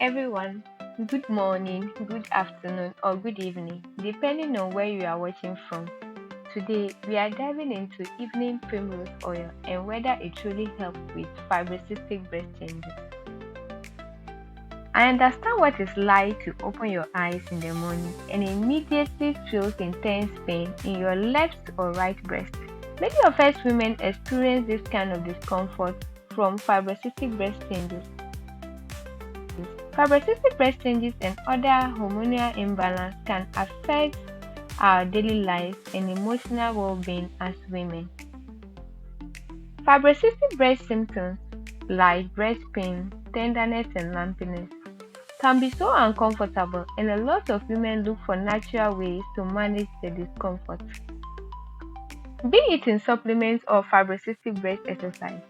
everyone. Good morning, good afternoon, or good evening, depending on where you are watching from. Today, we are diving into evening primrose oil and whether it truly helps with fibrocystic breast changes. I understand what it's like to open your eyes in the morning and immediately feel intense pain in your left or right breast. Many of us women experience this kind of discomfort from fibrocystic breast changes. Fibrocystic breast changes and other hormonal imbalance can affect our daily lives and emotional well-being as women. Fibrocystic breast symptoms like breast pain, tenderness, and lumpiness can be so uncomfortable, and a lot of women look for natural ways to manage the discomfort, be it in supplements or fibrocystic breast exercise.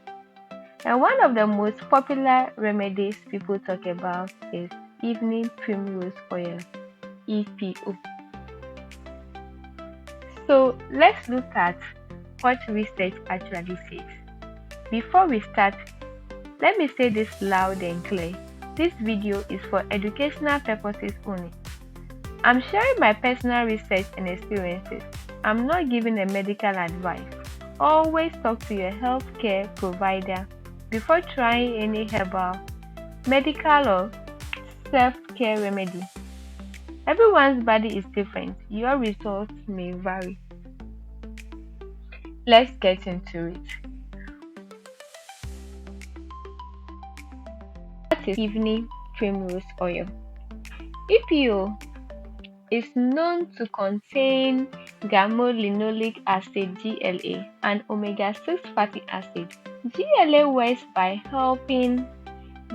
And one of the most popular remedies people talk about is evening primrose oil, EPO. So let's look at what research actually says. Before we start, let me say this loud and clear. This video is for educational purposes only. I'm sharing my personal research and experiences. I'm not giving a medical advice. Always talk to your healthcare provider before trying any herbal, medical, or self-care remedy. Everyone's body is different. Your results may vary. Let's get into it. What is evening primrose oil? EPO is known to contain gamma-linolenic acid (GLA) and omega-6 fatty acid. GLA works by helping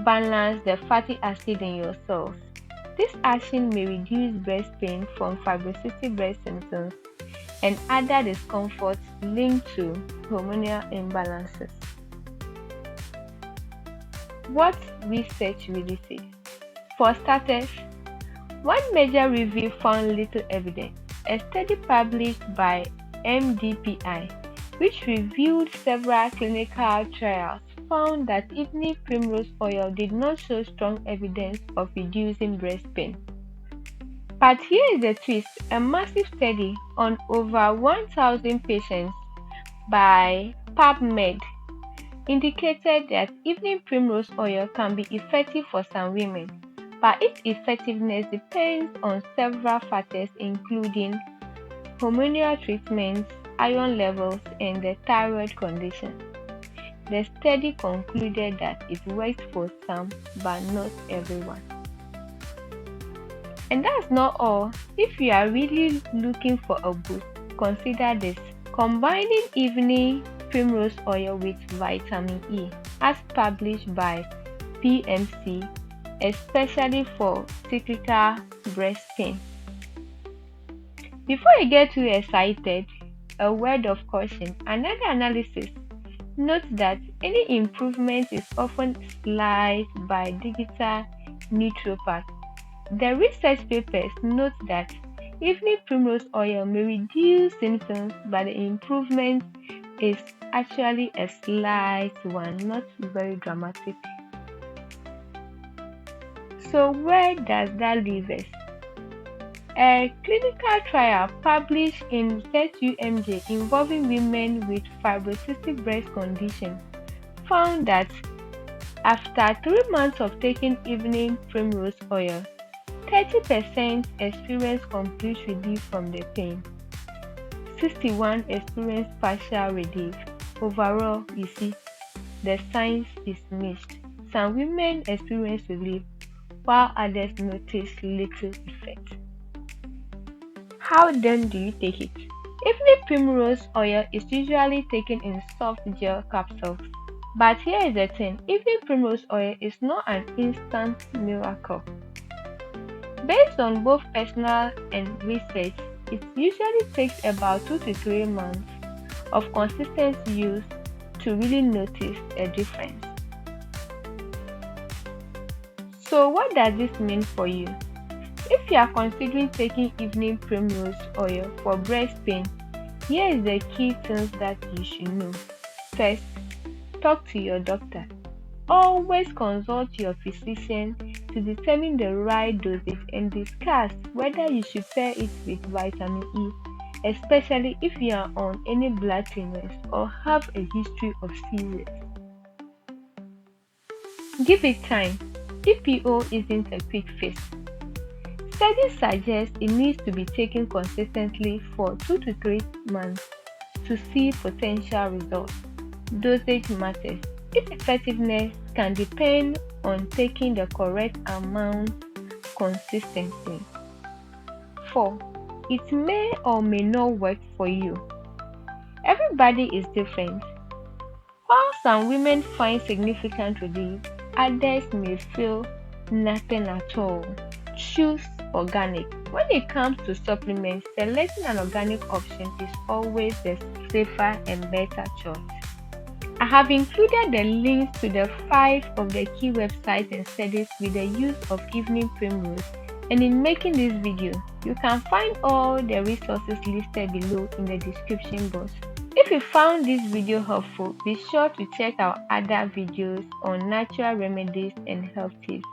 balance the fatty acid in your cells. This action may reduce breast pain from fibrocystic breast symptoms and other discomforts linked to hormonal imbalances. What research really says? For starters, one major review found little evidence. A study published by MDPI, which reviewed several clinical trials, found that evening primrose oil did not show strong evidence of reducing breast pain. But here is the twist: a massive study on over 1,000 patients by PubMed indicated that evening primrose oil can be effective for some women, but its effectiveness depends on several factors including hormonal treatments, iron levels, and the thyroid condition. The study concluded that it works for some but not everyone. And that's not all. If you are really looking for a boost, consider this: combining evening primrose oil with vitamin E, as published by PMC, especially for cyclical breast pain. Before you get too excited, a word of caution: another analysis notes that any improvement is often sliced by digital neuropathy. The research papers note that evening primrose oil may reduce symptoms, but the improvement is actually a slight one, not very dramatic. So where does that leave us? A clinical trial published in Research UMJ involving women with fibrocystic breast condition found that after 3 months of taking evening primrose oil, 30% experienced complete relief from the pain. 61 experienced partial relief. Overall, you see, the science is mixed. Some women experience relief, while others notice little effect. How then do you take it? Evening primrose oil is usually taken in soft gel capsules. But here is the thing: evening primrose oil is not an instant miracle. Based on both personal and research, it usually takes about 2 to 3 months of consistent use to really notice a difference. So what does this mean for you? If you are considering taking evening primrose oil for breast pain, here is the key things that you should know. First, talk to your doctor. Always consult your physician to determine the right dosage and discuss whether you should pair it with vitamin E, especially if you are on any blood thinners or have a history of seizures. Give it time. EPO isn't a quick fix. Studies suggest it needs to be taken consistently for 2 to 3 months to see potential results. Dosage matters. Its effectiveness can depend on taking the correct amount consistently. 4. It may or may not work for you. Everybody is different. While some women find significant relief, others may feel nothing at all. Choose organic. When it comes to supplements, selecting an organic option is always the safer and better choice. I have included the links to the 5 of the key websites and studies with the use of evening primrose, and in making this video, you can find all the resources listed below in the description box. If you found this video helpful, be sure to check our other videos on natural remedies and health tips.